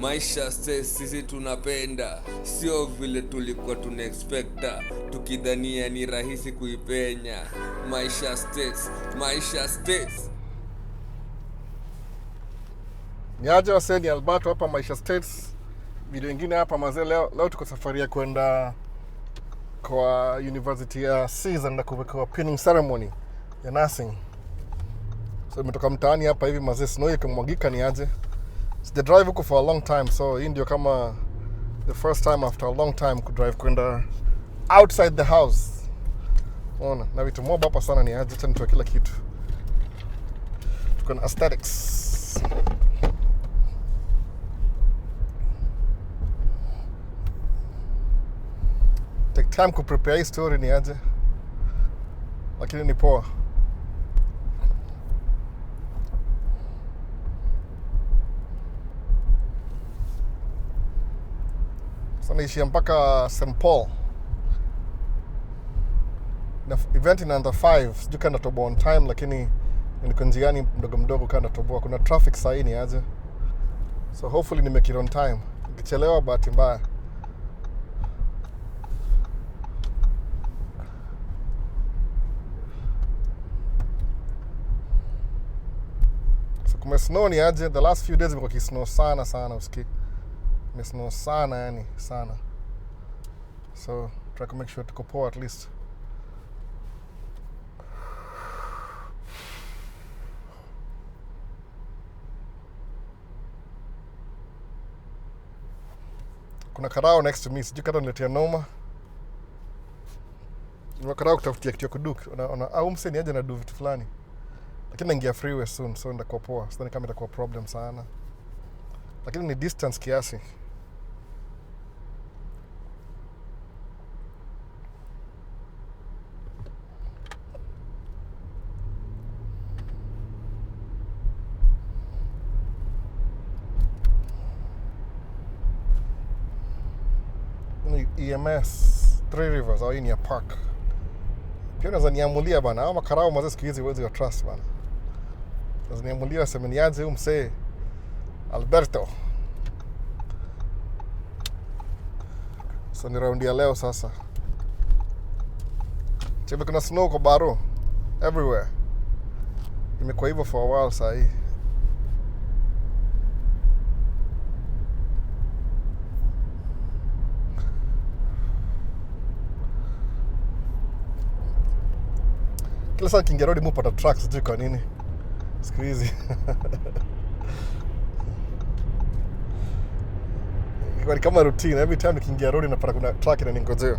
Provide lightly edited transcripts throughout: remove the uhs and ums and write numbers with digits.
Maisha sisi tunapenda, sio vile tulikuwa tunaexpecta, tukidhania ni rahisi kuipenya. Maisha States. Niaje wasee, ni Alberto hapa Maisha States. Video ingine hapa mazee, leo tuko safari ya kwenda kwa University ya Season na kuwekewa pinning ceremony ya nursing. So imetoka mtaani hapa hivi mazee, snow ikimwagika. Niaje, sija drive huko for a long time, so hii ndio kama the first time after a long time kudrive kwenda outside the house. Ona, na vitu mob hapa sana. Niaje, acha nitoe kila kitu. Tuko na aesthetics. Take time ku prepare hii story. Niaje, lakini ni poa. So naishia mpaka St. Paul na event inaanza 5. Sijui kama natoboa on time, lakini niko njiani mdogo kama natoboa. Kuna traffic saa hii. Niaje, so hopefully nimake it on time. Nikichelewa bahati mbaya. So kumesnow. Niaje, the last few days imekuwa kisnow sana usikii. Imesnow sana, yani sana. So try to make sure tuko poa at least. Kuna karao next to me, sijui kata niletea noma. Nima karao kutafutia kitu ya kuduku. Au mse niaje na do vitu fulani. Lakini naingia freeway soon, so ndakuwa poa. Sidhani kama itakuwa problem sana. Lakini ni distance kiasi. EMS 3 Rivers au ni park. Pia unaweza niamulia bana, ama karao mazee siku hizi huwezi wa trust bana. Unaweza niamulia sema niaje msee Alberto. So ni round ya leo sasa. Chebe kuna snow kwa baro everywhere. Imekuwa hivyo for a while saa hii. Kila saa kingia road mupata trucks, sijui kwa nini siku hizi. Kwa kama routine, every time nikiingia road napata kuna truck inaningojea.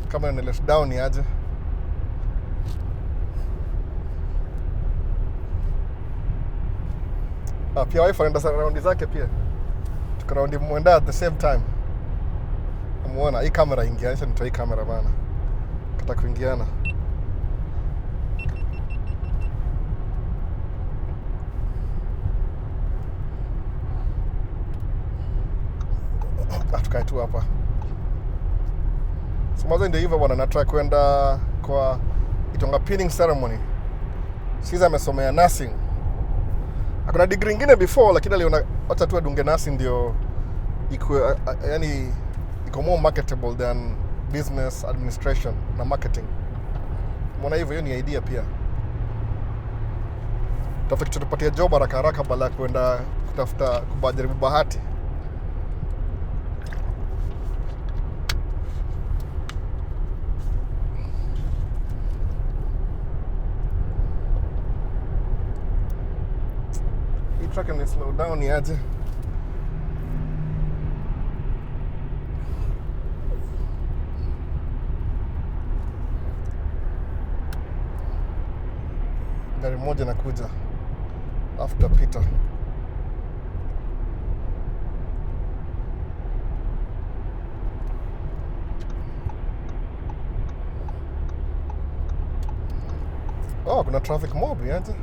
Kama ni let down. Niaje, pia wifi anaenda round zake pia. Tuko round mwenda at the same time. Amuona hii kamera ingianisha, nitoa hii kamera bana. Kata kuingiana. Tukae tu hapa. So mazo ndio hivyo bwana, nataka kwenda kwa itonga pinning ceremony. Siza amesomea nursing. Hakuna degree nyingine before, lakini aliona hata tu adunge nursing ndio iko yani iko more marketable than business administration na marketing. Mbona hivyo, ni idea pia. Tafuta tupatie job haraka bala kwenda kutafuta kubajaribu bahati. Truck and slow down. Niaje, gari moja nakuja after Peter. Oh, kuna traffic mob. Niaje,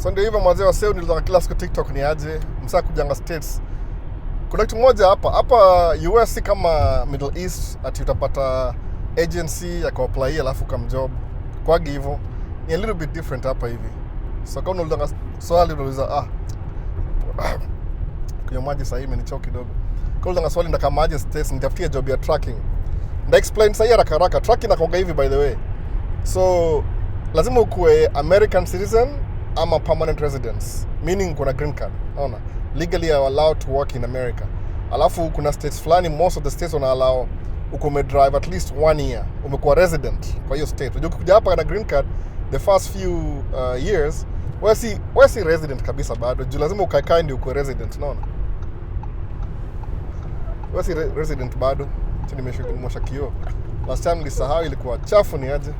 So ndio hivyo mwanzo wa seo nilitoka kila siku TikTok ni aje msaka kujanga States. Kuna kitu moja hapa US si kama Middle East ati utapata agency ya kuapply alafu kama job. Kwa hivyo ni a little bit different hapa hivi. So kama unataka swali unauliza kunywa maji sasa hivi imenichoka kidogo. Kama unataka swali ndaka maji States nitafutia job ya tracking. Nda explain sasa haraka haraka. Tracking inakoga hivi by the way. So lazima ukuwe American citizen ama permanent residence, meaning kuna green card. Unaona? Legally you are allowed to work in America. Alafu kuna states fulani, most of the states wana allow uko drive at least 1 year. Umekuwa resident kwa hiyo state. Unajua kuja hapa na green card the first few years, wewe si resident kabisa bado. Juu lazima ukae ndio uko resident, unaona? Wewe si resident bado. Chini nimesha kioo. Last time nilisahau ilikuwa chafu ni aje.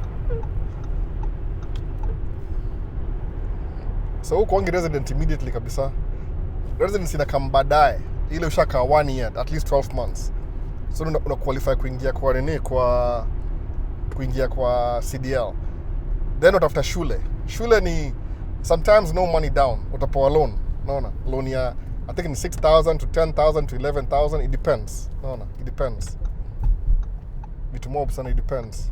So uko wangi resident immediately kabisa. Residency inakam baadaye. Ile ushaka 1 year, at least 12 months. So una qualify kuingia kwa CDL. Then utafuta shule. Shule ni sometimes no money down. Utapewa loan. Unaona? Loan ya I think ni 6,000 to 10,000 to 11,000, it depends. Unaona? It depends. Vitu mob sana, it depends.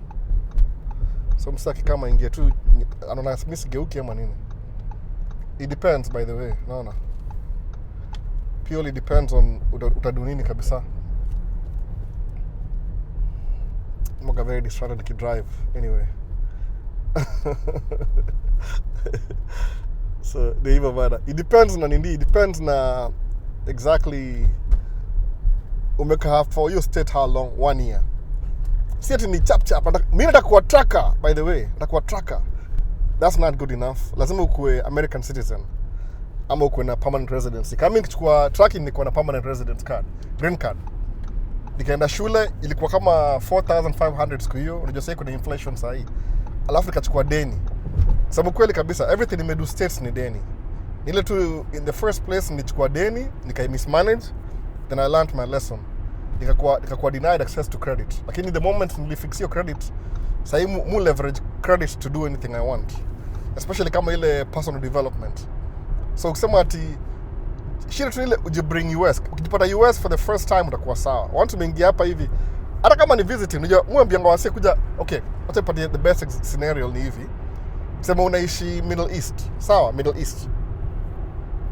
So msaki kama ingia tu anaona mimi geuki ama nini? It depends by the way, naona. Purely depends on utadu nini kabisa. Moga very distracted drive anyway. So the even bada. It depends na nini, it depends na exactly umeka for your state how long, 1 year. Si ati ni chap. Mimi natakuwa tracker by the way, natakuwa tracker. That's not good enough. Lazima ukuwe American citizen ama ukuwe na permanent residency. Kama nikichukua tracking niko na permanent residence card, green card. Nikaenda shule ilikuwa kama 4,500 siku hiyo. Unajua sasa kuna inflation sasa hii. Alafu nikachukua deni. Sababu kweli kabisa everything nimedo states ni deni. Ile tu in the first place nilichukua deni, mismanage, then I learned my lesson. Nikakuwa denied access to credit. Lakini the moment nilifix your credit, sasa mu leverage credit to do anything I want, especially kama ile personal development. So ukisema ati shida tu ile ujibring US, ukijipata US for the first time utakuwa sawa. Want to mengi hapa hivi hata kama ni visiting, unajua mwambianga wasi kuja okay, wacha pati the best scenario ni hivi. Sema unaishi Middle East, sawa, Middle East.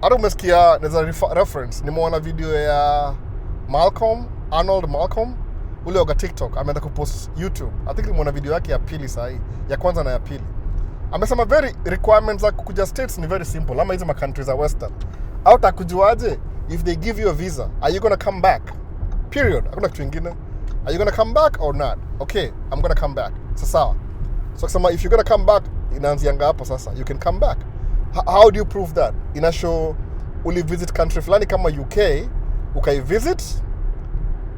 Hata umesikia naweza reference, nimeona video ya Arnold Malcolm ule wa TikTok ameenda kupost YouTube. I think nimeona video yake ya pili sasa hii, ya kwanza na ya pili. Amesema very requirements za kuja states ni very simple. Ama hizo ma countries za western. Au takujuaje if they give you a visa, are you going to come back? Period. Hakuna kitu kingine. Are you going to come back or not? Okay, I'm going to come back. Sawa. So kusema if you're going to come back, inaanzianga hapo sasa. You can come back. How do you prove that? Ina show uli visit country fulani kama UK, ukai visit,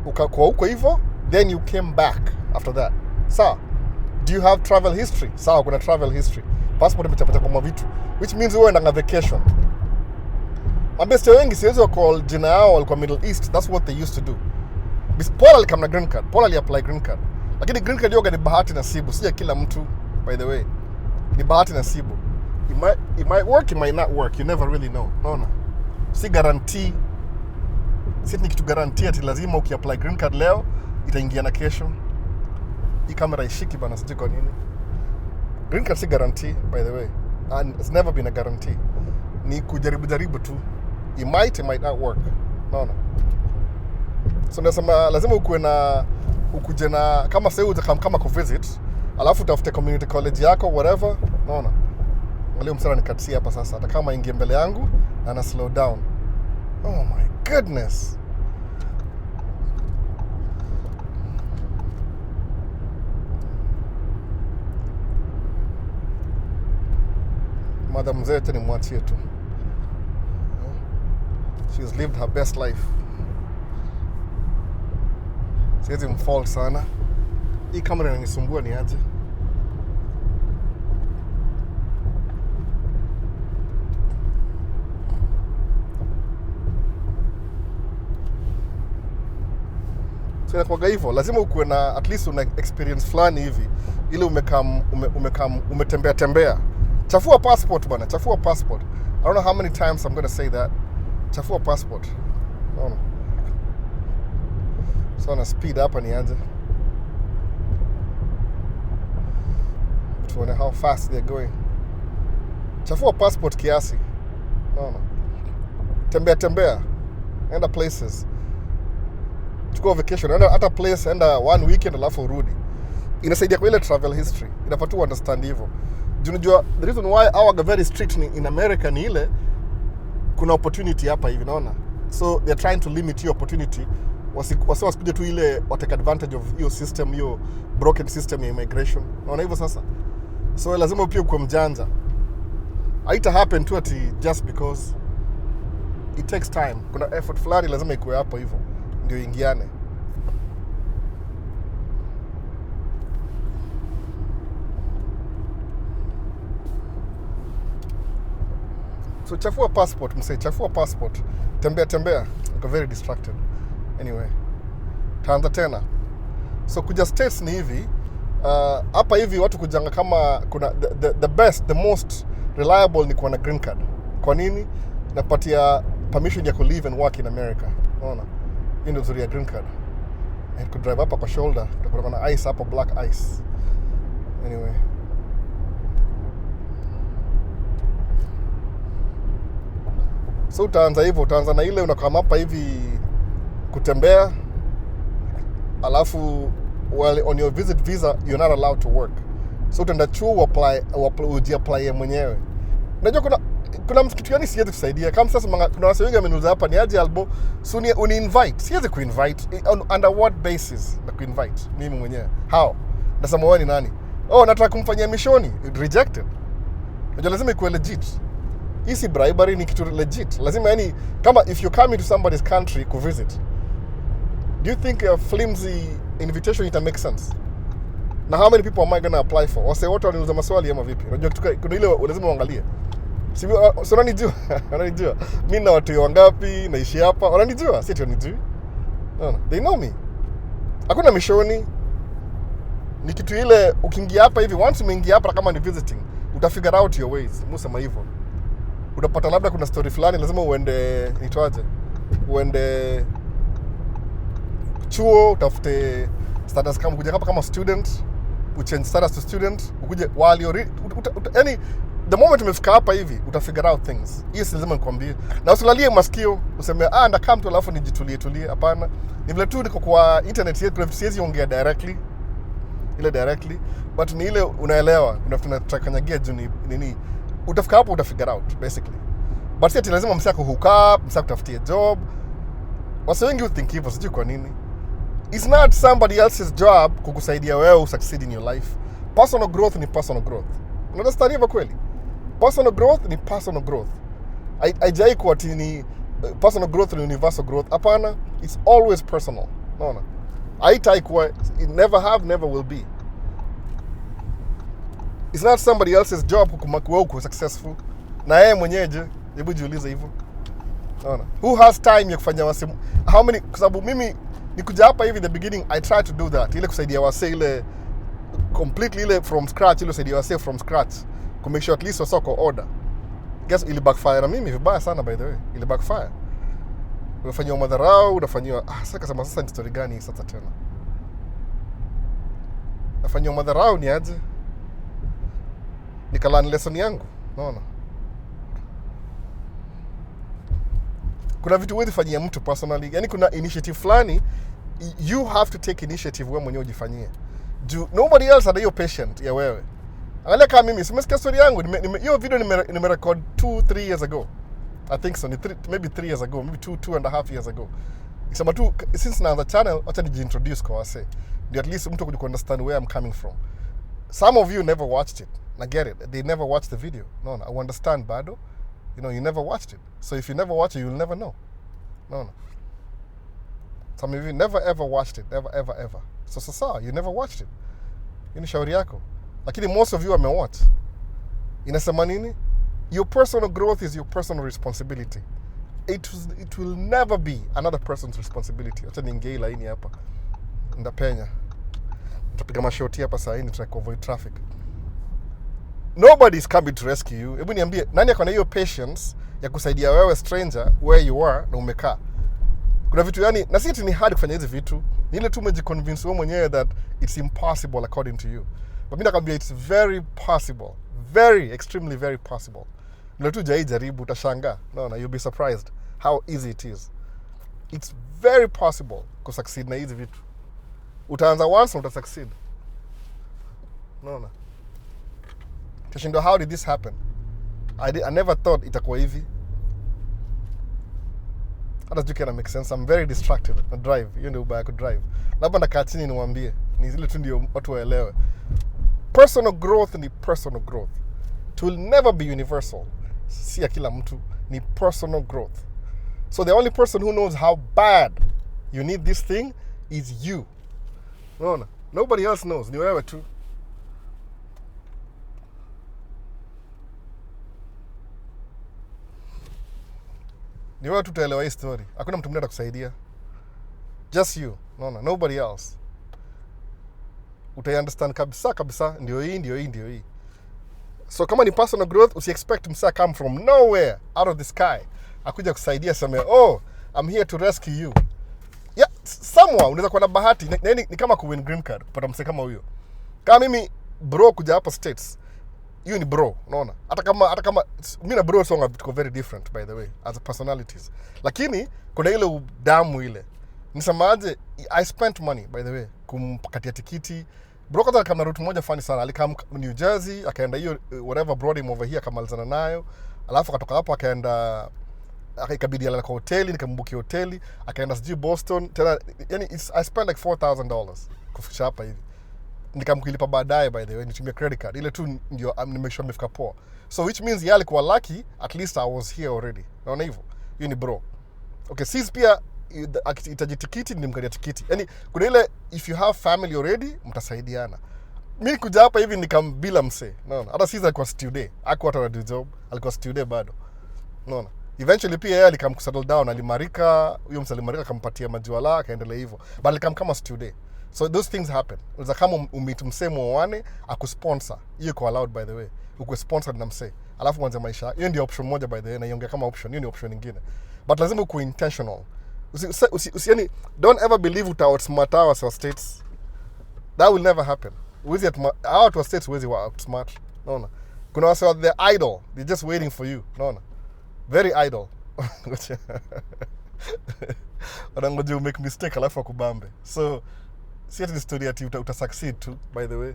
ukakuwa huko hivyo, then you came back after that. Sawa. Do you have travel history? Sawa, kuna travel history. Passport imechapata kwa vitu, which means wewe unaenda vacation. Mabeste wengi siwezi call jina yao walikuwa Middle East. That's what they used to do. Paul alikam na green card. Paul aliapply green card. Lakini green card yoga ni bahati nasibu. Sija kila mtu, by the way. Ni bahati nasibu. It might work, it might not work. You never really know. Naona. Si guarantee. Si ni kitu guarantee ati lazima ukiapply green card leo itaingia na kesho. Hii kamera ishiki bana, sijui kwa nini. Green card si guarantee, by the way. And it's never been a guarantee. Ni kujaribu tu. It might not work. Naona. So nasema lazima ukuje na kama sasa kama ku visit, alafu utafute community college yako whatever. Naona. Leo msara nikatia hapa sasa, hata kama ingie mbele yangu na na slow down. Oh my goodness. Madam Zete ni mwachie tu. She's lived her best life. Siwezi mfault sana. Hii kamera inanisumbua ni aje. So inakuwaga hivyo, lazima ukuwe na at least una experience fulani hivi ili umetembea. Chafua passport bana, chafua passport. I don't know how many times I'm going to say that. Chafua passport. No. So na speed up nianze. Tuone how fast they're going. Chafua passport kiasi. No. Tembea. Enda places. Chukua vacation. Enda hata place, enda one weekend alafu urudi. Inasaidia kwa ile travel history. Inafaa tu understand hivyo. Unajua the reason why our very strict in America ni ile kuna opportunity hapa hivi naona. So they're trying to limit your opportunity. Wasikuje tu ile take advantage of your system, your broken system ya immigration. Naona hivyo sasa. So lazima pia uwe mjanja. Haita happen tu ati just because it takes time. Kuna effort fulani lazima ikuwe hapo hivyo ndio ingiane. So chafua passport, msee, chafua passport. Tembea. Niko very distracted. Anyway, taanza tena. So kuja States ni hivi. Hapa hivi watu kujanga kama kuna the best, the most reliable ni kuwa na green card. Kwa nini? Napatia permission ya ku live and work in America. Unaona? Hii ndio nzuri ya green card. I could drive hapa kwa shoulder. Kuna na ice hapa, black ice. Anyway. So utaanza na ile unakama hapa hivi kutembea, alafu on your visit visa you're not allowed to work. So utaenda chuo ujiapply mwenyewe. Unajua kuna kitu gani siwezi kusaidia. Kama sasa kuna watu wengi wameniuliza hapa ni aje albo, so uni-invite. Siwezi ku-invite. Under what basis na ku-invite mimi mwenyewe? How? Nasema wewe ni nani? Oh, nataka kumfanyia mishoni. Rejected. Unajua lazima ikuwe legit. Hii si bribery, ni kitu legit. Lazima yani, kama if you're coming to somebody's country to visit, do you think a flimsy invitation it make sense? Na how many people am I going to apply for? Wase wote waniuliza maswali ama vipi? Unajua kuna ile lazima uangalie. So wananijua. Mimi na watu wangapi, naishi hapa, wananijua, si eti wanijui. No. They know me. Hakuna mishoni. Ni kitu ile ukiingia hapa hivi, once umeingia hapa kama ni visiting, utafigure out your ways. Musema hivyo. Utapata labda kuna story fulani lazima uende uende chuo, utafute status kama kuja hapa kama student, uchange status to student, ukuje yani the moment umefika hapa hivi utafigure out things. Hiyo si lazima nikwambie. Na usilalie masikio useme nda come tu alafu nijitulie. Hapana. Ni vile tu niko kwa internet yetu, kuna siwezi ongea directly. But ni ile unaelewa, kuna vitu tunakanyagia juu nini. Utafika hapo utafigure out basically. But si lazima msako hook up, msako tafutie job. Wase wengi think hivyo, sijui kwa nini. It's not somebody else's job kukusaidia wewe succeed in your life. Personal growth ni personal growth. Unadhani hivyo kweli? Personal growth ni personal growth. Haijai kuwa ni personal growth ni universal growth. Hapana, it's always personal. Unaona? Haitai kuwa, it never have, never will be. It's not somebody else's job kukumaku wewe uko successful. Na yeye mwenyeje, hebu jiulize hivyo. Unaona? Who has time ya kufanya wase, how many, kwa sababu mimi nikuja hapa hivi the beginning I try to do that. Ile kusaidia wase ile completely ile from scratch, ile kusaidia wase from scratch. To make sure at least wase kwa order. Guess ili backfire na mimi vibaya sana by the way. Ili backfire. Unafanywa madharau, unafanywa sasa ni story gani sasa tena? Unafanywa madharau ni aje? Nikalani lesson yangu, unaona? Kuna vitu wewe fanyia mtu personally, yani kuna initiative fulani you have to take initiative wewe mwenyewe ujifanyie. Nobody else had your patient ya wewe. Angalia kama mimi simesikia story yangu, hiyo video nimerecord 2-3 years ago. I think so, maybe 3 years ago, maybe 2.5 years ago. Ikisema tu since na the channel acha nijiintroduce kwa wase. Ndio at least mtu kuja understand where I'm coming from. Some of you never watched it. I get it. They never watched the video. No, I understand bado. You know, you never watched it. So if you never watch it, you'll never know. No. Some of you never ever watched it. Never ever. So you never watched it. Hii ni shauri yako. Lakini most of you amewatch. Inasema nini? Your personal growth is your personal responsibility. It will never be another person's responsibility. Acha niingie laini hapa. Ndapenya. Tutapiga mashoti hapa saa hii try to avoid traffic. nobody is coming to rescue you. Hebu niambie, nani akona hiyo patience ya kusaidia wewe stranger where you are na umekaa? Kuna vitu yani, na si ati ni hard kufanya hizi vitu, ni ile tu umejiconvince wewe mwenyewe that it's impossible according to you. But mimi nakwambia it's very possible, very extremely very possible. Ndio tu jaribu, utashangaa. No, you'll be surprised how easy it is. It's very possible to succeed na hizi vitu. Utaanza once na utasucceed. No. Tashindo, how did this happen? I never thought itakuwa hivi. Hata sijui kena make sense. I'm very distracted na drive. Hiyo ndio ubaya ku drive. Labda nakaa chini niwaambie. Ni zile tu ndio watu waelewe. Personal growth ni personal growth. It will never be universal. Si ya kila mtu. Ni personal growth. So the only person who knows how bad you need this thing is you. No. Nobody else knows. Ni wewe tu. Ni wewe tu utaelewa hii story. Hakuna mtu mwingine atakusaidia. Just you. No. Nobody else. Utai-understand kabisa. Ndio hii. So kama ni personal growth, usi-expect msa come from nowhere, out of the sky. Akuja kusaidia sema, oh, I'm here to rescue you. Yeah, somewhere, unaweza kuwa na bahati. Ni kama kuwin green card, kupata mse kama huyo. Kama mimi, bro kuja hapa States, hiyo ni bro, unaona. Hata kama mimi na bro songa tuko very different by the way as a personalities. Lakini kuna ile udamu ile. Nisemaje, I spent money by the way kumpakatia tikiti. Bro kwanza kama route moja funny sana. Alikam New Jersey, akaenda hiyo whatever brought him over here akamalizana nayo. Alafu akatoka hapo akaenda ikabidi alala kwa hoteli, nikambukia hoteli, akaenda sijui Boston. Tena yani I spent like $4,000 kufikisha hapa hivi. Nikamkilipa baadaye by the way, nitumia credit card. Ile tu ndio make sure nimefika poa. So which means yale alikuwa lucky, at least I was here already. Naona hivyo. Hiyo ni bro. Okay, sis pia itajitikiti nimkadia tikiti. Yani kuna ile if you have family already mtasaidiana. Mimi kuja hapa hivi nikambila mse. Naona. Hata sis alikuwa student. Hakuwa hata na job, alikuwa student bado. Naona. Eventually pia yeye alikamkusettle down, alimarika, huyo mse alimarika akampatia majuala akaendelea hivyo. But alikama student. So those things happen. Unaweza kama umeet mse muoane akusponsor. Hiyo iko allowed by the way. Uko sponsored na mse. Alafu mwanze maisha. Hiyo ndio option moja by the way na iongea kama option. Hiyo ni option nyingine. But lazima uko intentional. Yani don't ever believe uta outsmart our states. That will never happen. Our states wezi wa outsmart. Naona. Kuna wase they're idle. They're just waiting for you. Naona. Very idle. Wanangoja you make mistake alafu akubambe. So see the story ati uta succeed too, by the way.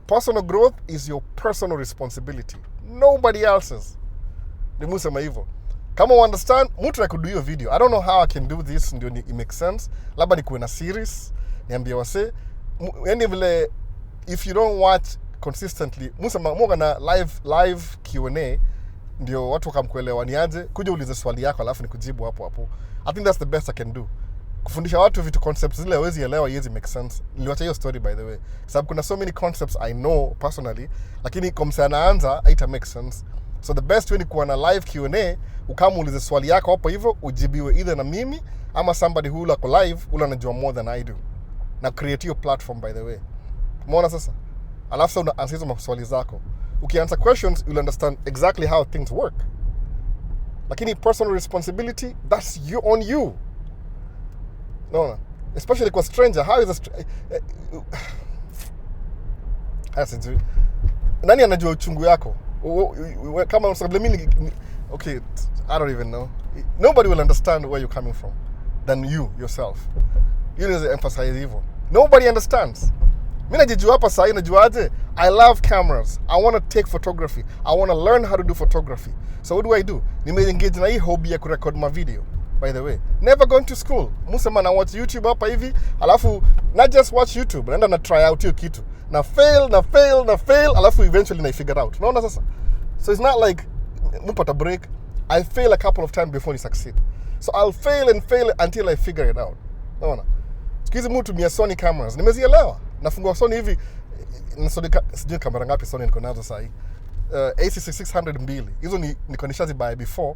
Personal growth is your personal responsibility. Nobody else's. Nimusema hivyo. Kama you understand, mtu could do your video. I don't know how I can do this ndio it makes sense. Labda nikuwe na series, niambie wase. Yani vile if you don't watch consistently, musema mwoga na live Q&A ndio watu wakamkuelewa ni aje, kuja ulize swali yako alafu nikujibu hapo. I think that's the best I can do. Kufundisha watu vitu concepts zile hawezi elewa yezi make sense. Niliwacha hiyo story by the way. Sababu kuna so many concepts I know personally, lakini kwa mse anaanza haita make sense. So the best way ni kuwa na live Q&A, ukamuulize swali yako hapo hivyo, ujibiwe either na mimi ama somebody who like live, ule anajua more than I do. Na create your platform by the way. Umeona sasa? Alafu una answer hizo maswali zako. Ukianswer questions, you'll understand exactly how things work. Lakini personal responsibility, that's on you. No. Especially kwa stranger, how is a nani anajua uchungu yako? Kama okay, I don't even know. Nobody will understand where you're coming from than you yourself. You need to emphasize hivyo. Nobody understands. Mimi najijua hapa sasa najuaje? I love cameras. I want to take photography. I want to learn how to do photography. So what do? Nimeengage na hii hobby ya kurecord my video. By the way, never gone to school. Musema na watch YouTube hapa hivi, alafu not just watch YouTube, naenda na try out hiyo kitu. Na fail, alafu eventually na figure out. Unaona sasa? So it's not like mpata break. I fail a couple of times before I succeed. So I'll fail until I figure it out. Unaona? Sikizi mtu tumia Sony cameras. Nimezielewa. Nafungua Sony hivi, sijui kamera ngapi Sony niko nazo sasa hii. A6600 mbili. Hizo niko nishazi buy before.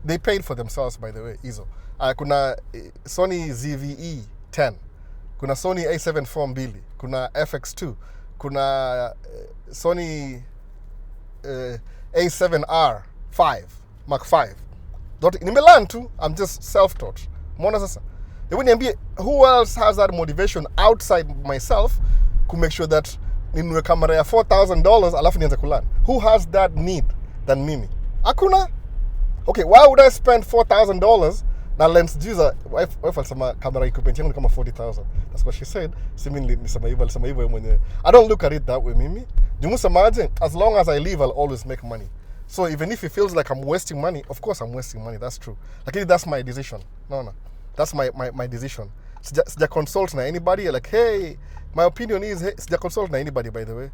They paid for themselves by the way, hizo. Kuna Sony ZVE 10. Kuna Sony A74 mbili. Kuna FX2. Kuna Sony A7R 5 Mark 5. Nimelearn tu, I'm just self-taught. Umeona sasa? Hebu niambie, who else has that motivation outside myself to make sure that ninunue kamera ya $4,000 alafu nianze kulearn? Who has that need than mimi? Hakuna. Okay, why would I spend $4,000 na lens juicer? Wife alisema camera equipment yangu ni kama 40,000. That's what she said. Simi nilisema hivyo mwenyewe. I don't look at it that way, mimi. Jumusemaje, as long as I live, I'll always make money. So even if it feels like I'm wasting money, of course I'm wasting money, that's true. Lakini that's my decision. No. That's my decision. Sija consult na anybody, like, hey, my opinion is, hey, sija consult na anybody, by the way.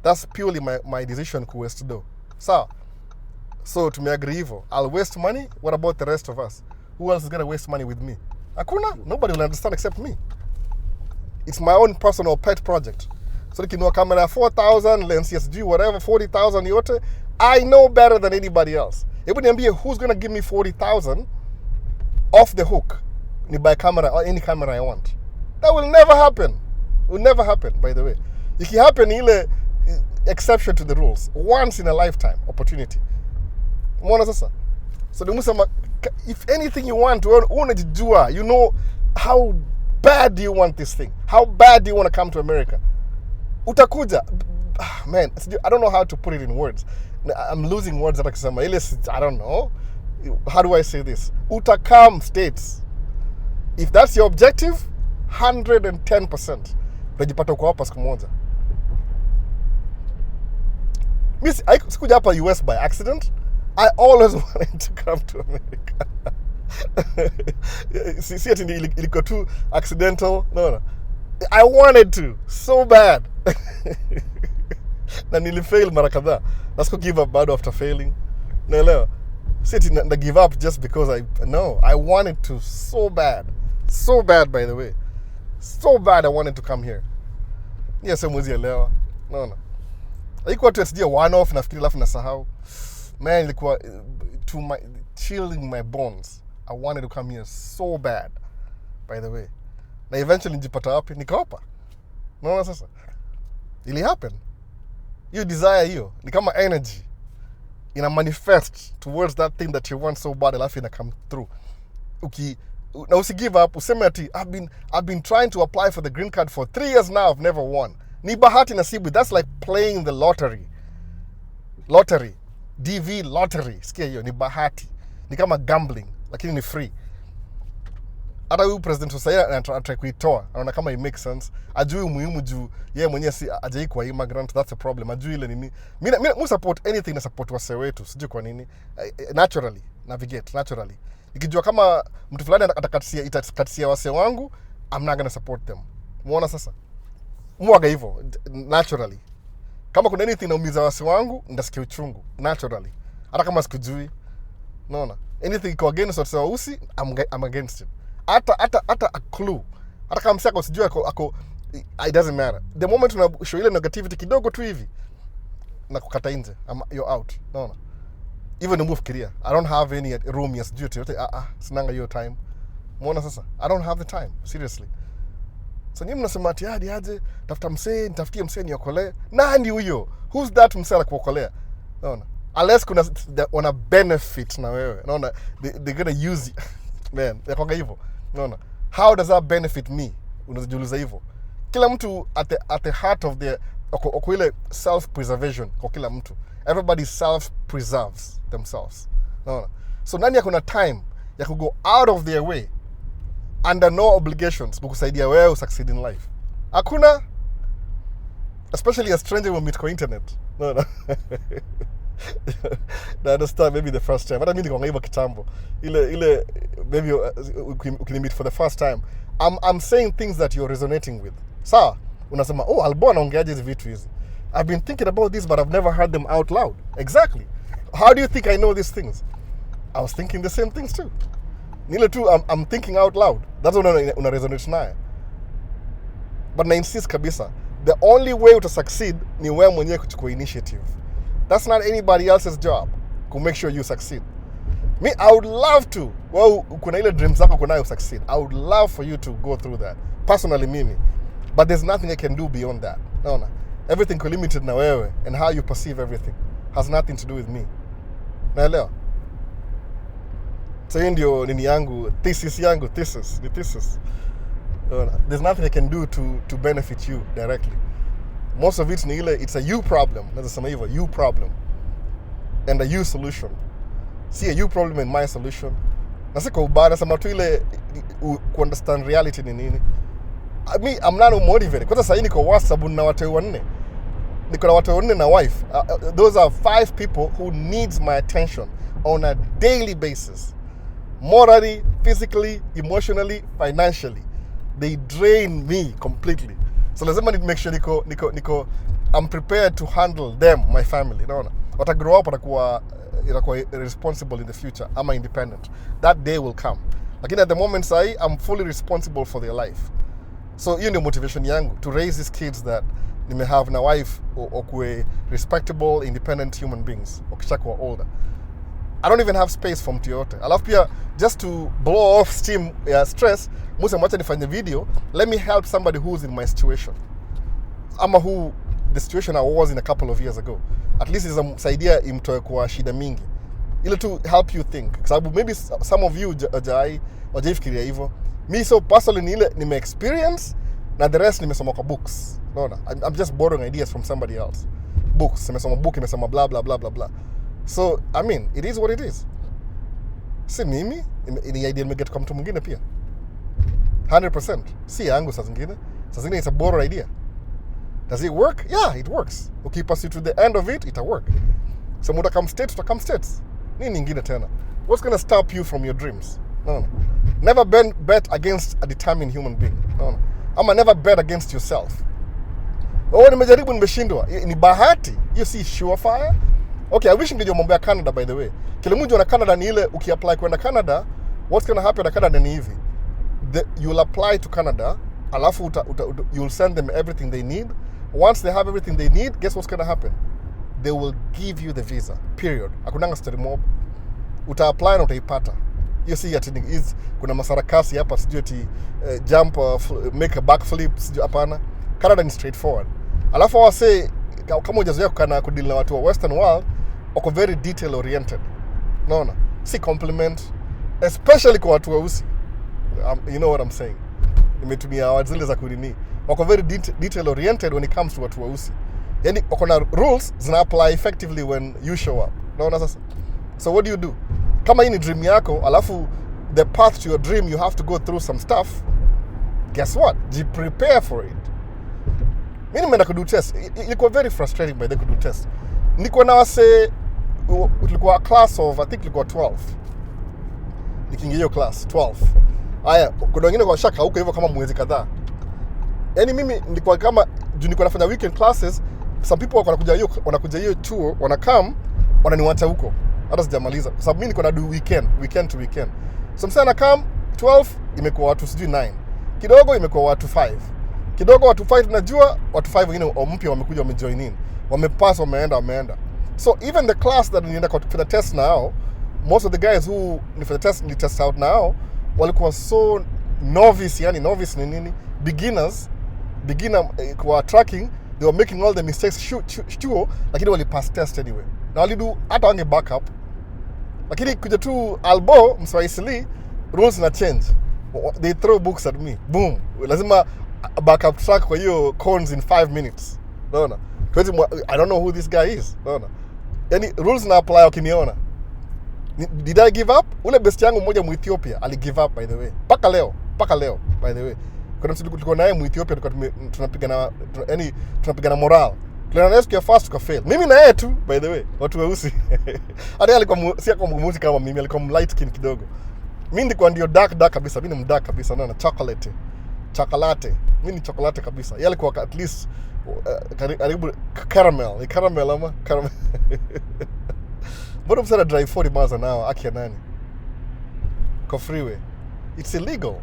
That's purely my decision ku waste do. So to me agree hivyo. I'll waste money. What about the rest of us? Who else is going to waste money with me? Hakuna. Nobody will understand except me. It's my own personal pet project. So nikinunua camera 4,000, lens SG, whatever, 40,000 yote, I know better than anybody else. Hebu niambie, who's going to give me 40,000 off the hook? Ni buy camera or any camera I want. That will never happen. It will never happen, by the way. Iki happen ile exception to the rules. Once in a lifetime opportunity. Umeona sasa? So nimusema, if anything you want, unajijua, you know how bad do you want this thing? How bad do you want to come to America? Utakuja. Man, I don't know how to put it in words. I'm losing words that I don't know. How do I say this? Utakam states. If that's your objective, 110%. Utajipata uko hapa siku moja. I sikuja hapa US by accident. I always wanted to come to America. See it ilikuwa too accidental. No. I wanted to so bad. Na nilifail mara kadhaa. Nasiko give up bado after failing. Naelewa. See it na give up just because I wanted to so bad. So bad, by the way. So bad I wanted to come here. Yes, mwezi elewa. No. Haikuwa tu sijia one off nafikiri alafu nasahau. Man, ilikuwa chilling my bones. I wanted to come here so bad, by the way. Na eventually nijipata wapi? Niko hapa. Unaona sasa? Ili happen. You desire hiyo. Ni kama energy. Ina manifest towards that thing that you want so bad, alafu ina come through. Now usi give up, useme ati, I've been trying to apply for the green card for 3 years now, I've never won. Ni bahati nasibu. That's like playing the lottery. DV lottery. Sikia hiyo, ni bahati. Ni kama gambling, lakini ni free. Hata huyu president Hussein anataka kuitoa. Anaona kama it makes sense. Ajui umuhimu juu yeye mwenyewe si ajai kwa immigrant, that's a problem. Ajui ile nini. Mimi support anything na support wase wetu. Sijui kwa nini. Naturally, navigate naturally. Ikijua kama mtu fulani atakatisia wase wangu, I'm not going to support them. Muona sasa? Mwaga hivyo naturally. Kama kuna anything naumiza wase wangu, ndasikia uchungu naturally. Hata kama sikujui. Unaona? Anything iko against wase wausi, I'm against it. Hata a clue. Hata kama msako sijui ako it doesn't matter. The moment una show ile negativity kidogo tu hivi na kukata nje, you're out. Unaona? Even move career. I don't have any room yes due to sinanga hiyo time. Muona sasa? I don't have the time, seriously. So nyinyi mnasema ati aje nitafutie msee niokolee. Nani huyo? Who's that msee la kuokolea? Unaona? Unless kuna wana benefit na wewe. Unaona? They're gonna use you. Man, yakwanga hivyo. Unaona? How does that benefit me? Unajiuliza hivyo. Kila mtu at the heart of the ile self-preservation kwa kila mtu. Everybody self-preserves themselves. Unaona? So nani yako na time ya ku go out of their way under no obligations kukusaidia wewe succeed in life? Hakuna. Especially a stranger will meet kwa internet. No. I understand maybe the first time. Hata mimi niko ngaiba kitambo. Ile maybe ukini for the first time. I'm saying things that you're resonating with. Sawa? Unasema, Albo anaongeaje hizi vitu hizi? I've been thinking about this but I've never heard them out loud. Exactly. How do you think I know these things? I was thinking the same things too. Nile too, I'm thinking out loud. That's what una resonate naye. But na insist kabisa, the only way to succeed ni wewe mwenyewe kuchukua initiative. That's not anybody else's job to make sure you succeed. Me, I would love to. Well, kuna ile dreams zako kunayo succeed. I would love for you to go through that. Personally, mimi. But there's nothing I can do beyond that. No. Everything limited na wewe and how you perceive everything. has nothing to do with me. Naelewa? So hiyo ndio nini yangu, thesis. There's nothing I can do to benefit you directly. Most of it ni ile, it's a you problem. Naweza sema hivyo, you problem and a you solution. See, a you problem and my solution. Na si kwa ubaya, nasema tu ile understand reality ni nini. I'm not motivated. Kwa sasa hii niko WhatsApp na watu wanne. Niko na watu wanne na wife. Those are 5 people who needs my attention on a daily basis. Morally, physically, emotionally, financially. They drain me completely. So lazima ni make sure niko I'm prepared to handle them, my family. Unaona? Wata grow up watakuwa responsible in the future. I'm independent. That day will come. Lakini at the moment I'm fully responsible for their life. So hiyo ndio motivation yangu, to raise these kids that nimehave na wife okuwe respectable, independent human beings wakishakuwa older. I don't even have space for mtu yote. Alafu pia, just to blow off steam stress, Musa mwacha nifanye video, let me help somebody who's in my situation. Ama who the situation I was in a couple of years ago. At least itamsaidia imtoe kwa shida mingi. Ile to help you think. Kwa sababu maybe some of you wajaifikiria hivyo. Me so personally ni ile nime experience na the rest nimesoma kwa books. Unaona? I'm just borrowing ideas from somebody else. Books, nimesoma book, nimesoma blah blah blah blah blah. So, I mean, it is what it is. Si mimi, ni idea nimeget kwa mtu mwingine pia. 100%. Si yangu saa zingine. Saa zingine it's a borrowed idea. Does it work? Yeah, it works. Ukipass you to the end of it, it'll work. So muda come states. Nini nyingine tena? What's going to stop you from your dreams? No. Never bet against a determined human being. No. Ama never bet against yourself. Nimejaribu nimeshindwa. Ni bahati. You see surefire. Okay, I wish ningejua mambo ya Canada, by the way. Kile mmoja na Canada ni ile, ukiapply kwenda Canada, what's going to happen na Canada ni hivi. You'll apply to Canada, alafu you'll send them everything they need. Once they have everything they need, guess what's going to happen? They will give you the visa, period. Hakunanga story mob. Uta-apply na utaipata. You see ati kuna masarakasi hapa, sijui ati jump, make a backflip, sijui hapana. Canada ni straightforward. Alafu wase, kama hujazoea kudeal na watu wa Western world, wako very detail oriented. Naona? Si compliment, especially kwa watu weusi. You know what I'm saying? Nimetumia words zile za kunini. Wako very detail oriented when it comes to watu weusi. Yani wako na rules zina apply effectively when you show up. Naona sasa? So what do? Kama hii ni dream yako, alafu the path to your dream you have to go through some stuff. Guess what? Prepare for it. Mimi nimeenda kudu test. Ilikuwa very frustrating by the kudu test. Niko na wase, tulikuwa class of, I think ilikuwa 12. Nikiingia hiyo class 12. Aya, kuna wengine kwa shaka huko hivyo kama mwezi kadhaa. Yaani mimi nilikuwa kama nilikuwa nafanya weekend classes, some people wanakuja hiyo tour, wanakam, wananiwacha huko. Hata sijamaliza. Kwa sababu mimi niko na do weekend to weekend. So msana nakam 12 imekuwa watu sijui 9. Kidogo imekuwa watu 5. Kidogo watu 5 najua, watu 5 wengine mpya wamekuja wamejoin in. Wamepass wameenda. So even the class that nienda for the test now, most of the guys who ni for the test out now, walikuwa so novice, yani novice ni nini? Beginner kwa tracking, they were making all the mistakes sure, lakini wali pass test anyway. Na walidu hata wange backup. Lakini kuja tu albo mswaisili, rules na change. They throw books at me. Boom. Lazima backup track kwa hiyo cones in 5 minutes. Unaona? I don't know who this guy is. Unaona? Yani rules na apply ukiniona. Did I give up? Ule best yangu mmoja Muethiopia ali give up by the way. Paka leo by the way. Kuna mtu tulikuwa naye Muethiopia tunapigana moral. Tuliona siku ya first tuka fail. Mimi na yeye tu by the way, watu weusi. Hadi alikuwa si kama mmuzi kama mimi, alikuwa light skin kidogo. Mimi ndiko ndio dark kabisa, mimi ni mdark kabisa, naona chocolate. Mimi ni chocolate kabisa. Yeye alikuwa at least karibu caramel ama caramel. Mbona msana drive 40 miles an hour akia nani? Kwa freeway. It's illegal.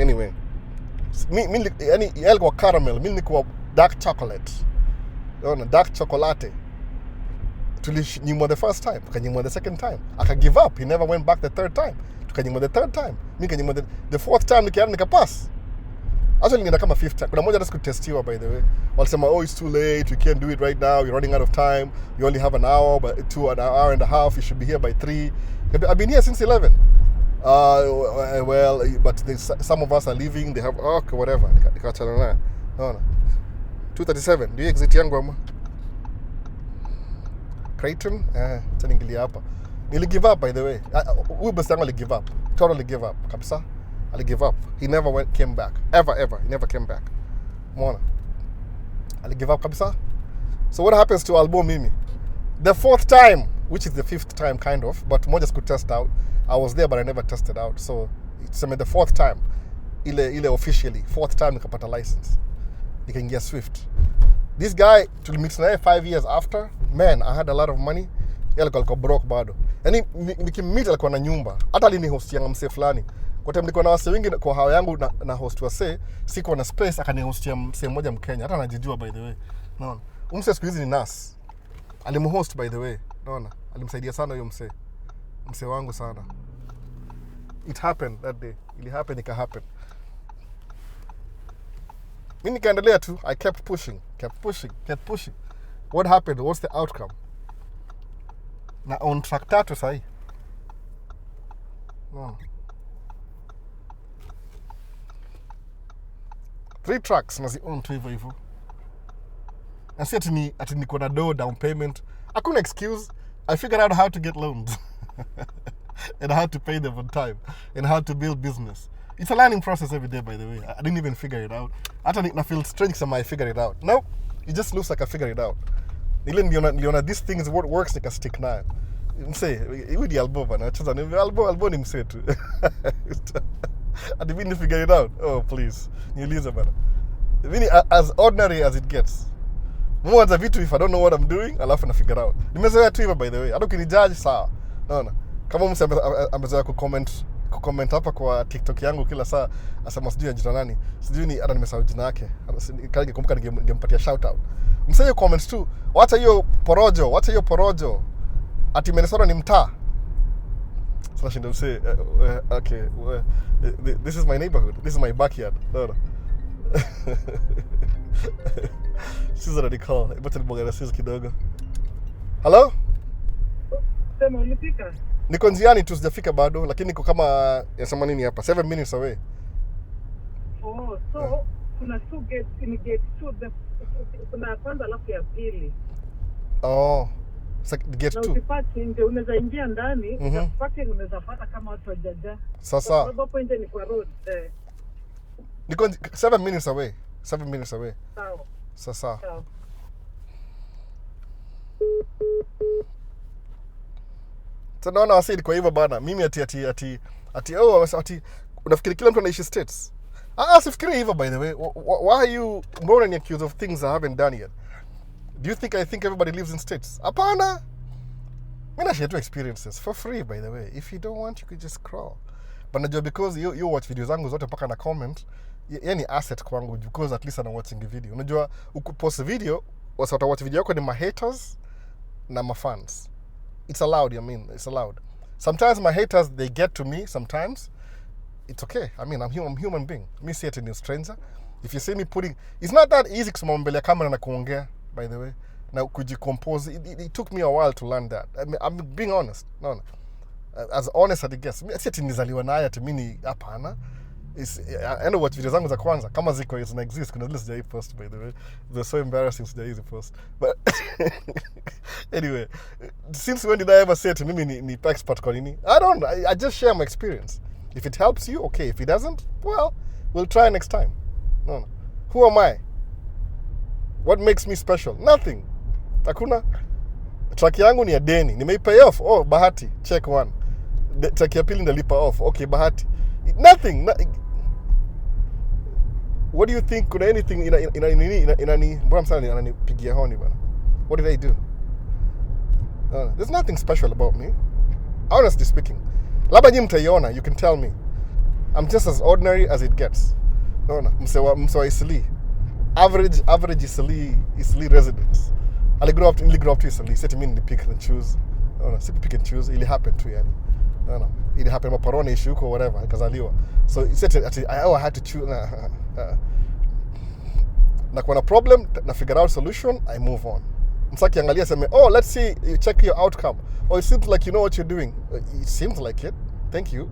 Anyway. Mimi yani yeye alikuwa caramel, mimi nilikuwa dark chocolate. Unaona, dark chocolate. Tulinyimwa the first time, tukanyimwa the second time. Aka give up, he never went back the third time. Tukanyimwa the third time. Mimi kanyimwa the fourth time nikipass. Actually nina kama 50. Kuna moja hata sikutestiwa by the way. Walisema oh it's too late, we can't do it right now, you're running out of time, you only have an hour, but an hour and a half, you should be here by 3. I've been here since 11. Well, but some of us are leaving, they have okay whatever. Nikachana naye. Naona. 2:37. Ndio exit yangu ama? Creighton? Taningilia hapa. Nili give up by the way. Huyu boss yangu ali give up. Totally give up. Kabisa. Ali give up. He never came back. Ever. He never came back. Mwana. Ali give up kabisa. So what happens to Albo Mimi? The 4th time, which is the 5th time kind of, but moja could test out. I was there but I never tested out. So it's the 4th time. Ile officially 4th time nikapata license. Nikaingia Swift. This guy tulimix naye 5 years after. Man, I had a lot of money. Yeye alikuwa broke bado. Yaani nikimmeet alikuwa na nyumba. Hata alinihostianga msee fulani. Kwa time nilikuwa na wasee wengi kwa hao yangu na host wasee, siko na space akanihostia msee mmoja Mkenya. Hata anajijua by the way. Unaona? Msee siku hizi ni nurse. Alimhost by the way. Unaona? Alimsaidia sana huyo msee. Msee wangu sana. It happened that day. It happened, it happen. Mimi nikaendelea tu. I kept pushing. What happened? What's the outcome? Na on track 3 sahi. No. 3 tracks nazi on tu hivyo. Na si ati niko na down payment. Hakuna excuse. I figured out how to get loans. And how to pay them on time. And how to build business. It's a learning process every day, by the way. I didn't even figure it out. Hata I feel strange kama I figured it out. No, it just looks like I figured it out. Ile niliona these things what works nika stick nayo. Mse, hivi di Albo bana. Acha ni Albo ni mse tu. I didn't figure it out. Oh, please. Niulize bana. Mimi as ordinary as it gets. Mwanza vitu if I don't know what I'm doing, alafu na figure out. Nimezoea tu hivyo by the way. Hata ukinijudge sawa. Naona. Kama mse amezoea kucomment hapa kwa TikTok yangu kila saa asema sijui ajita nani. Sijui ni hata nimesahau jina yake. Kama nikumbuka ningempatia shout out. Mseye comments tu. Wacha hiyo porojo. Ati Minnesota ni mtaa. Sasa shindo mseye okay, this is my neighborhood. This is my backyard. No. Sisi radical. Ibote mbogana sisi kidogo. Hello? Sema ulifika? Niko njiani tu sijafika bado lakini niko kama yasema nini hapa 7 minutes away. Oh, so kuna 2 gates in gate 2 kuna kwanza alafu ya pili. Oh. Gate 2. Ukipaki nje unaweza ingia ndani, na parking unaweza pata kama watu wajaja. Sasa. Hapo nje ni kwa road. Niko 7 minutes away. 7 minutes away. Sawa. Sasa. Sawa. Tunaona wasidi kwa hivyo bana. Mimi ati unafikiri kila mtu anaishi states? Sifikiri hivyo by the way. Why are you more accused of things I haven't done yet? Do you think I think everybody lives in states? Hapana. Mimi nashare tu experiences for free by the way. If you don't want you could just crawl. But najua because you watch video zangu zote mpaka na comment, yani asset kwangu because at least I'm watching the video. Unajua ukipost video, wasa watch video yako ni ma haters na ma fans. It's allowed, it's allowed. Sometimes my haters, they get to me sometimes. It's okay. I'm a human being. Me see it in a stranger. If you see me it's not that easy kusimama mbele ya kamera na kuongea, by the way. Na kujicompose. It took me a while to learn that. I'm being honest. No. As honest as it gets. Si ati nizaliwa nayo ati mimi hapana. I know what video zangu za kwanza kama ziko zina exist kuna zile sijai post by the way. They're so embarrassing sijai post. But anyway, since when did I ever say to mimi ni expert kwa nini? I just share my experience. If it helps you, okay. If it doesn't, well, we'll try next time. No. Who am I? What makes me special? Nothing. Hakuna. Track yangu ni ya deni. Nimeipay off. Oh, bahati. Check 1. Track ya pili ndalipa off. Okay, bahati. Nothing. What do you think? Kuna anything mbona msana inanipigia honi bana? What did I do? There's nothing special about me. Honestly speaking. Labda nyinyi mtaiona, you can tell me. I'm just as ordinary as it gets. Naona msewa Isli. Average Isli residents. I grew up to Isli. Seti mimi ni pick and choose. Naona si pick and choose. It happened to yani. No. It happened maparoni issue or whatever. Nikazaliwa. So seti I had to choose. na kuna problem na figure out solution, I move on. Msaki angalia sema, oh, let's see, you check your outcome. Oh, it seems like you know what you're doing. It seems like it. Thank you.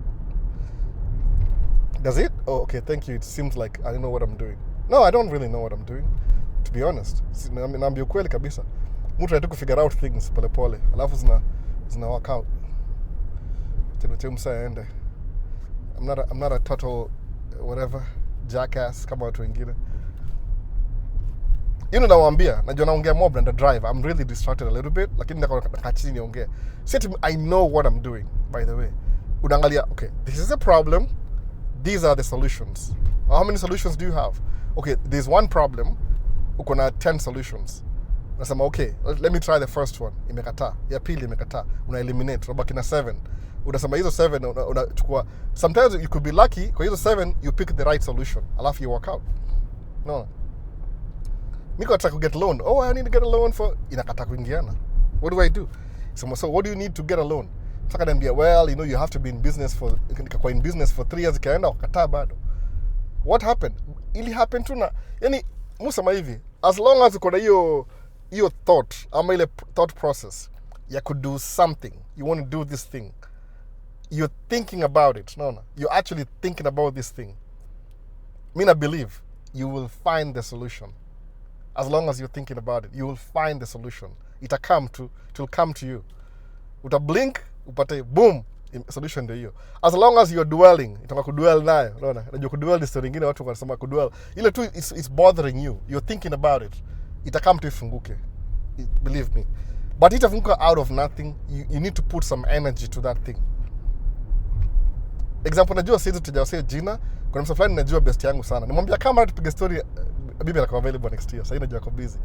Does it? Oh, okay, thank you. It seems like I don't know what I'm doing. No, I don't really know what I'm doing, to be honest. Naambia ukweli kabisa. Mtu anataka figure out things pole pole. Alafu zina work out. Tena msaende. I'm not a total whatever jackass kama watu wengine. Nawaambia, najua naongea mob and drive. I'm really distracted a little bit, lakini nakaa chini niongee. I know what I'm doing, by the way. Unaangalia, okay, this is a problem. These are the solutions. How many solutions do you have? Okay, there's one problem. Uko na 10 solutions. Unasema, okay, let me try the first one. Imekataa. Ya pili imekataa. Una eliminate. Unabaki na 7. Unasema hizo 7 unachukua. Sometimes you could be lucky. Kwa hizo 7 you pick the right solution. Alafu you work out. No. Niko try to get a loan. Oh, I need to get a loan for inakata kuingiana. What do I do? So what do you need to get a loan? Saka niambia, well, you have to be in business for 3 years ikaenda wakataa bado. What happened? Ili happen tu na yani musema hivi, as long as uko na hiyo thought ama ile thought process ya could do something, you want to do this thing, you're thinking about it. No, you're actually thinking about this thing. I believe you will find the solution. As long as you're thinking about it, you will find the solution. It will come to you. Uta blink, upate boom, solution ndio hiyo. As long as you're dwelling, itaka kudwell nayo, unaona? Unajua kudwell ni story nyingine watu wanasema kudwell. Ile tu it's bothering you. You're thinking about it. Ita come to ifunguke. Believe me. But itafunguka out of nothing. You need to put some energy to that thing. Example, najua sisi tujawasema jina, kuna msa fulani najua best yangu sana. Nimwambia kama tupige story bibi atakuwa available next year. Sasa najua ako busy.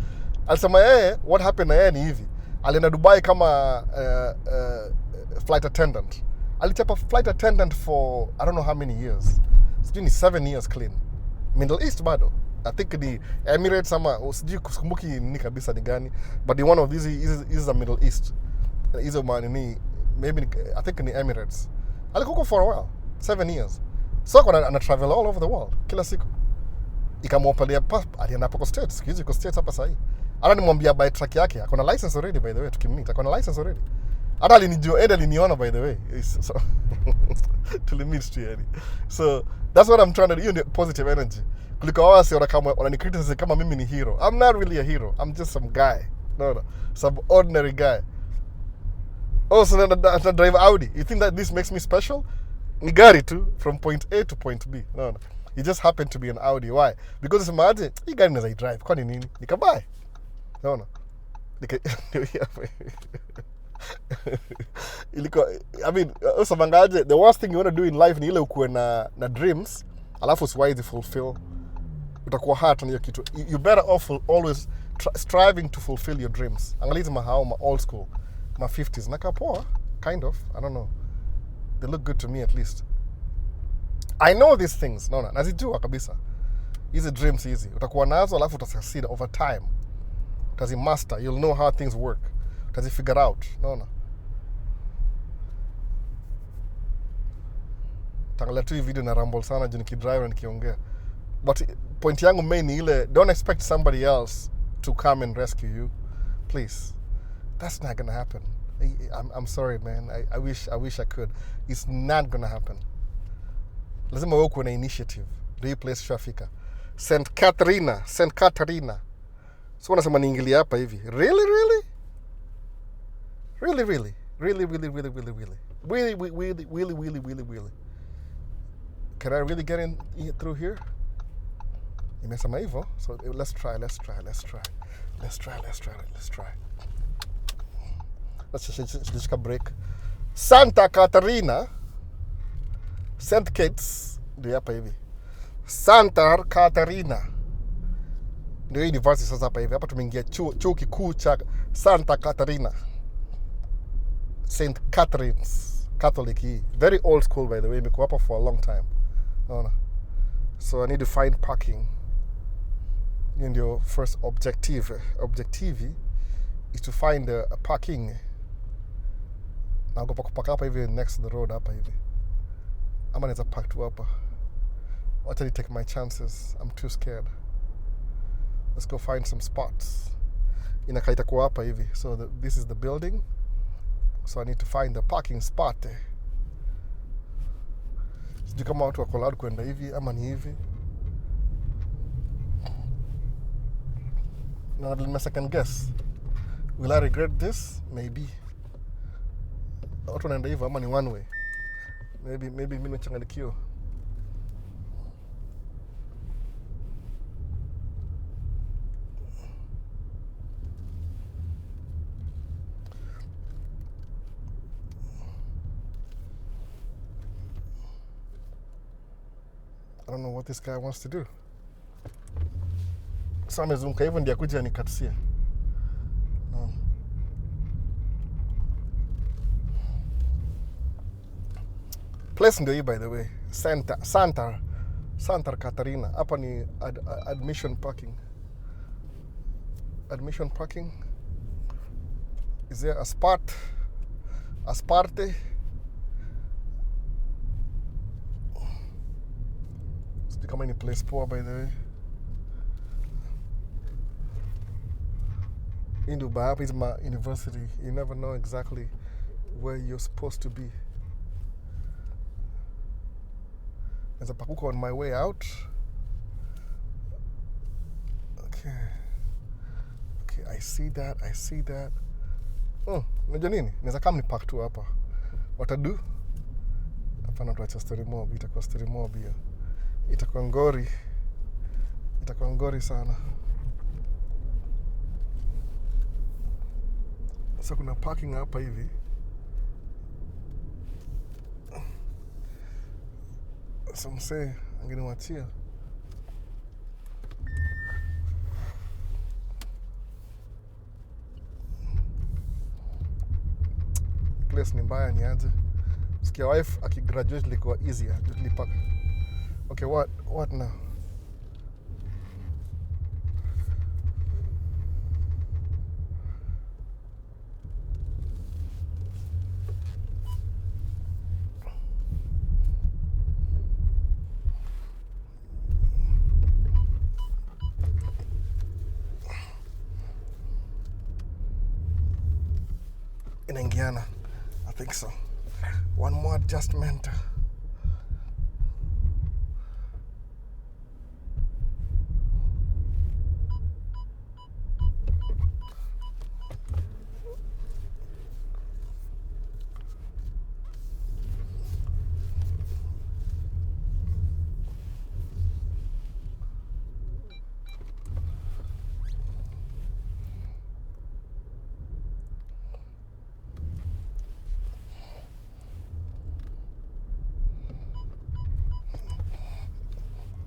Alisema what happened na yeye ni hivi. Alienda Dubai kama flight attendant. Alichapa flight attendant for I don't know how many years. Sijui ni 7 years clean. Middle East bado. I think the Emirates ama sijui kukumbuki ni kabisa ni gani, but the one of these is the Middle East. Hizo ni maybe I think ni Emirates. Alikuwa for a while, 7 years. So ana travel all over the world kila siku. Ikamwopalia alienda hapo States, hizi kwa States hapa sahi. Ana nimwambia by track yake, akona license already by the way, tukimmeet, akona license already. Hata aliniona by the way. So to limit to yani. So that's what I'm trying to do, the positive energy. Kuliko wao si kama wanani-criticize kama mimi ni hero. I'm not really a hero. I'm just some guy. No. Some ordinary guy. Oh, so I drive Audi. You think that this makes me special? Ni gari tu from point A to point B. No. It just happened to be an Audi. Why? Because it's maji, hii gari naweza drive. Kwani nini? Nikabuy. No. I mean, usamangaje, the worst thing you want to do in life ni ile ukuwe na dreams, alafu usiwezi fulfill. Utakuwa hurt na hiyo kitu. You better off always striving to fulfill your dreams. Angalizi mahao, ma old school, ma 50s. Naka poa, kind of. I don't know. They look good to me at least. I know these things. No, nazijua kabisa. Hizi dreams hizi. Utakuwa nazo alafu utasucceed over time. Utazimaster. You'll know how things work. Utazifigure out. No. Tangalia tu hii video na rumble sana juu nikidrive na nikiongea. But point yangu main ni ile, don't expect somebody else to come and rescue you. Please. That's not gonna happen. I'm sorry, man. I wish I could. It's not gonna happen. Lazima wewe uwe na initiative. Do you place shafika? St. Catharina. So wanasema niingilia hapa hivi. Really? Can I really get in through here? Imesema hivyo. So let's try. Let's just take a break. Santa Catarina. St. Kitts. Ndio hapa hivi. Santa Catarina. Ndio university sasa hapa hivi. Hapa tumeingia chuo kikuu cha Santa Catarina. St. Catherine's Catholic hii. Very old school by the way. Imekuwa hapa for a long time. No. So I need to find parking. And your first objective is to find a parking. Now go park hapa hivi next to the road hapa hivi. Ama naweza park tu hapa. Wacha ni take my chances. I'm too scared. Let's go find some spots. Inakaa itakuwa hapa hivi. So this is the building. So I need to find the parking spot. Sijui kama watu wako allowed kwenda hivi ama ni hivi. Now let me second guess. Will I regret this? Maybe. Watu wanaenda hivi ama ni one way. Maybe mimi nimechanganyikiwa. I don't know what this guy wants to do. So amezunguka hivyo ndio akuja nikatisia. No. Place ndio hii by the way. Santa Catarina. Hapa ni admission parking. Admission parking. Is there a spot? Asparte? Kama ni place poor by the way. In Dubai is my university. You never know exactly where you're supposed to be. There's a pakuka on my way out. Okay, I see that. Unajua nini? Naweza kama ni park tu hapa. What I do? Hapana, tuacha story mob, itakuwa story mob hiyo. Itakuwa ngori sana. So kuna parking hapa hivi. So msee angeniwachia. Place ni mbaya ni aje. Sikia wife akigraduate ilikuwa easier. Tulipaka. Okay, what now? Inaingiana. I think so. One more adjustment.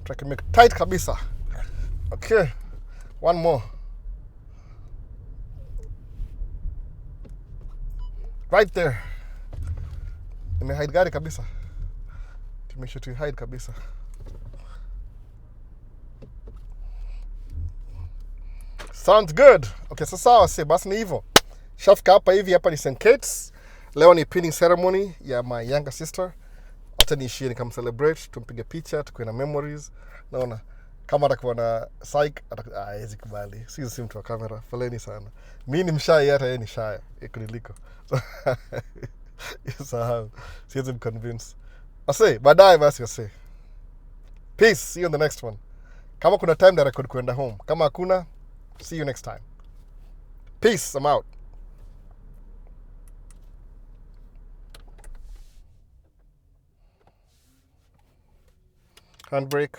Try to make tight kabisa. Okay, one more. Right there. Nimehide gari kabisa. To make sure to hide kabisa. Sounds good. Okay, so sawa si basi ni hivyo. Shafika hapa hivi, hapa ni St. Kate's. Leo ni pinning ceremony ya my younger sister. Acha niishie nikamcelebrate, tumpige picha, tukuwe na memories. Naona kama atakuwa na psych hawezi kubali. Si mtu wa kamera, foleni sana. Mimi ni mshy, hata yeye ni shy kuniliko. So siwezi mconvince. Ase baadaye basi ase. Peace, see you on the next one. Kama kuna time na record kwenda home. Kama hakuna, see you next time. Peace, I'm out. Handbrake.